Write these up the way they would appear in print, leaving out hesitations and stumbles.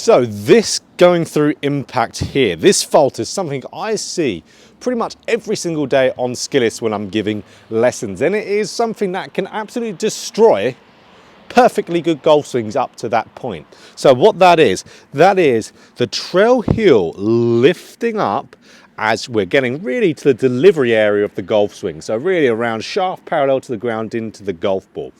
So this going through impact here, this fault is something I see pretty much every single day on Skillist when I'm giving lessons. And it is something that can absolutely destroy perfectly good golf swings up to that point. So what that is the trail heel lifting up as we're getting really to the delivery area of the golf swing. So really around shaft parallel to the ground into the golf ball.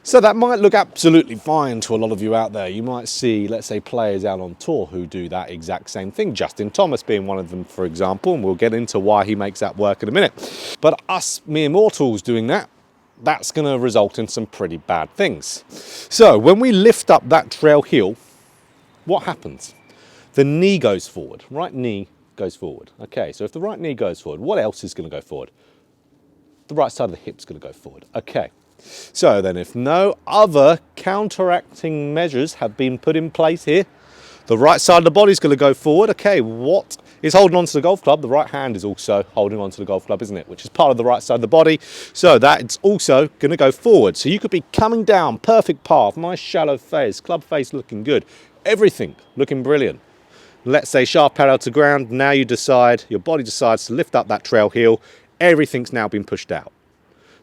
So that might look absolutely fine to a lot of you out there. You might see, let's say, players out on tour who do that exact same thing. Justin Thomas being one of them, for example, and we'll get into why he makes that work in a minute. But us mere mortals doing that, that's going to result in some pretty bad things. So when we lift up that trail heel, what happens? The knee goes forward, right knee goes forward. Okay, so if the right knee goes forward, what else is going to go forward? The right side of the hip's going to go forward. Okay. So then if no other counteracting measures have been put in place here, the right side of the body is going to go forward. Okay, what is holding on to the golf club? The right hand is also holding on to the golf club, isn't it? Which is part of the right side of the body. So that's also going to go forward. So you could be coming down, perfect path, nice shallow face, club face looking good, everything looking brilliant. Let's say shaft parallel to ground. Now you decide, your body decides to lift up that trail heel. Everything's now been pushed out.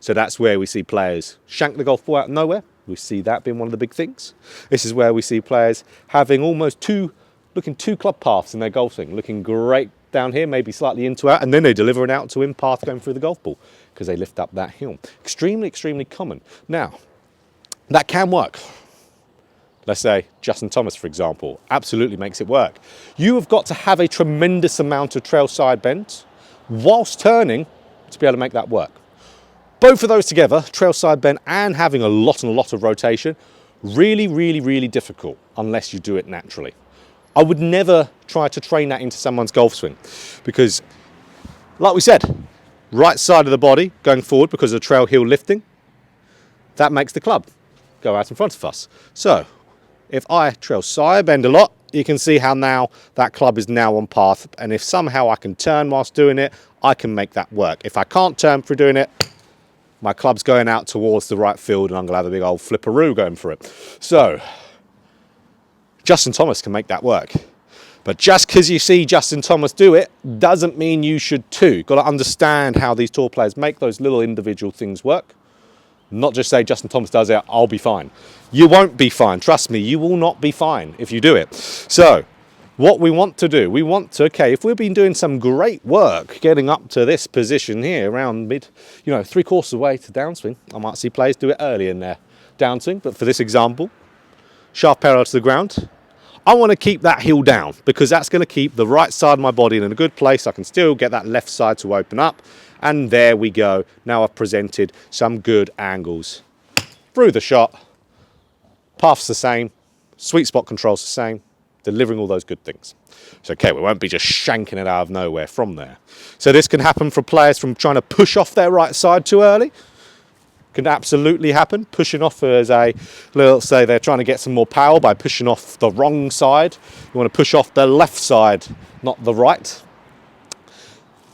So that's where we see players shank the golf ball out of nowhere. We see that being one of the big things. This is where we see players having almost two club paths in their golf swing, looking great down here, maybe slightly into out, and then they deliver it out to in path going through the golf ball because they lift up that heel. Extremely, extremely common. Now, that can work. Let's say Justin Thomas, for example, absolutely makes it work. You have got to have a tremendous amount of trail side bend whilst turning to be able to make that work. Both of those together, trail side bend and having a lot of rotation, really, really, really difficult unless you do it naturally. I would never try to train that into someone's golf swing because, like we said, right side of the body going forward because of the trail heel lifting, that makes the club go out in front of us. So if I trail side bend a lot, you can see how now that club is now on path. And if somehow I can turn whilst doing it, I can make that work. If I can't turn for doing it, my club's going out towards the right field and I'm going to have a big old flipperoo going for it. So Justin Thomas can make that work. But just because you see Justin Thomas do it doesn't mean you should too. You've got to understand how these tour players make those little individual things work. Not just say Justin Thomas does it, I'll be fine. You won't be fine. Trust me, you will not be fine if you do it. So what we want to do, okay, if we've been doing some great work getting up to this position here around mid, 3/4 of the way to downswing, I might see players do it early in their downswing, but for this example, shaft parallel to the ground, I want to keep that heel down because that's going to keep the right side of my body in a good place. I can still get that left side to open up, and there we go. Now I've presented some good angles through the shot. Path's the same, sweet spot control's the same, delivering all those good things. So, okay, we won't be just shanking it out of nowhere from there. So this can happen for players from trying to push off their right side too early. Can absolutely happen. Pushing off as let's say they're trying to get some more power by pushing off the wrong side. You want to push off the left side, not the right.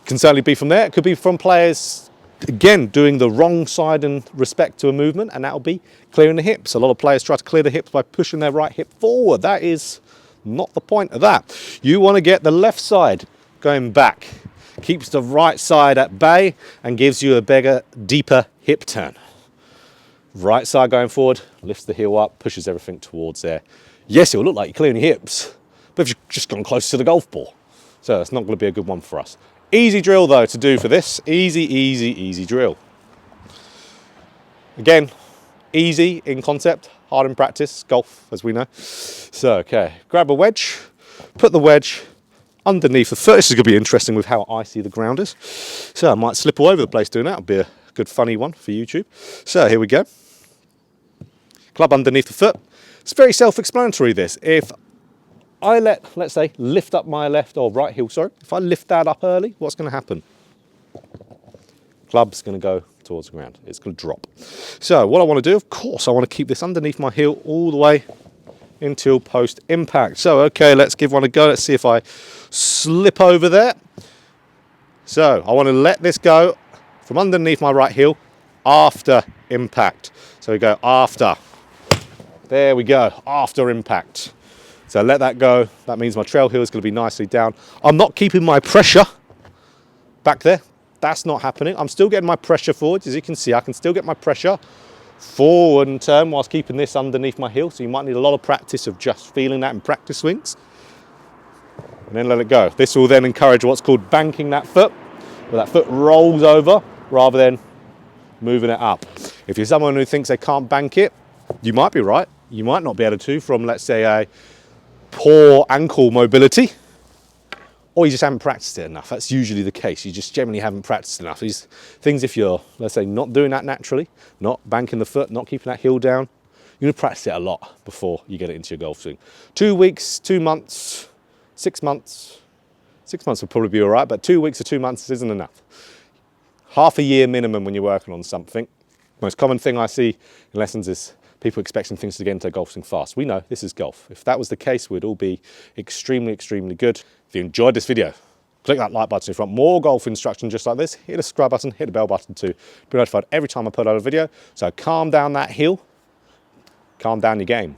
Can certainly be from there. It could be from players, again, doing the wrong side in respect to a movement, and that'll be clearing the hips. A lot of players try to clear the hips by pushing their right hip forward. That is not the point of that. You want to get the left side going back. Keeps the right side at bay and gives you a bigger, deeper hip turn. Right side going forward, lifts the heel up, pushes everything towards there. Yes, it will look like you're clearing your hips, but you've just gone close to the golf ball. So it's not going to be a good one for us. Easy drill though to do for this. Easy drill. Again, easy in concept, hard in practice, golf as we know. So, okay, grab a wedge, put the wedge underneath the foot. This is going to be interesting with how icy the ground is. So I might slip all over the place doing that. It'll be a good funny one for YouTube. So here we go. Club underneath the foot. It's very self-explanatory this. If I let's say, lift up my left or right heel, sorry. If I lift that up early, what's going to happen? Club's going to go towards the ground. It's going to drop. So what I want to do, of course, I want to keep this underneath my heel all the way until post-impact. So, okay, let's give one a go. Let's see if I slip over there. So I want to let this go from underneath my right heel after impact. So we go after. There we go, after impact. So let that go. That means my trail heel is going to be nicely down. I'm not keeping my pressure back there. That's not happening. I'm still getting my pressure forward. As you can see, I can still get my pressure forward and turn whilst keeping this underneath my heel. So you might need a lot of practice of just feeling that in practice swings. And then let it go. This will then encourage what's called banking that foot, where that foot rolls over rather than moving it up. If you're someone who thinks they can't bank it, you might be right. You might not be able to from, let's say, a poor ankle mobility, or you just haven't practiced it enough. That's usually the case. You just generally haven't practiced enough. These things, if you're, let's say, not doing that naturally, not banking the foot, not keeping that heel down, you're going to practice it a lot before you get it into your golf swing. 2 weeks, 2 months, 6 months. 6 months will probably be all right, but 2 weeks or 2 months isn't enough. Half a year minimum when you're working on something. Most common thing I see in lessons is people expecting things to get into their golf swing fast. We know this is golf. If that was the case, we'd all be extremely, extremely good. If you enjoyed this video, click that like button if you want more golf instruction just like this. Hit the subscribe button, hit the bell button too. Be notified every time I put out a video. So calm down that heel, calm down your game.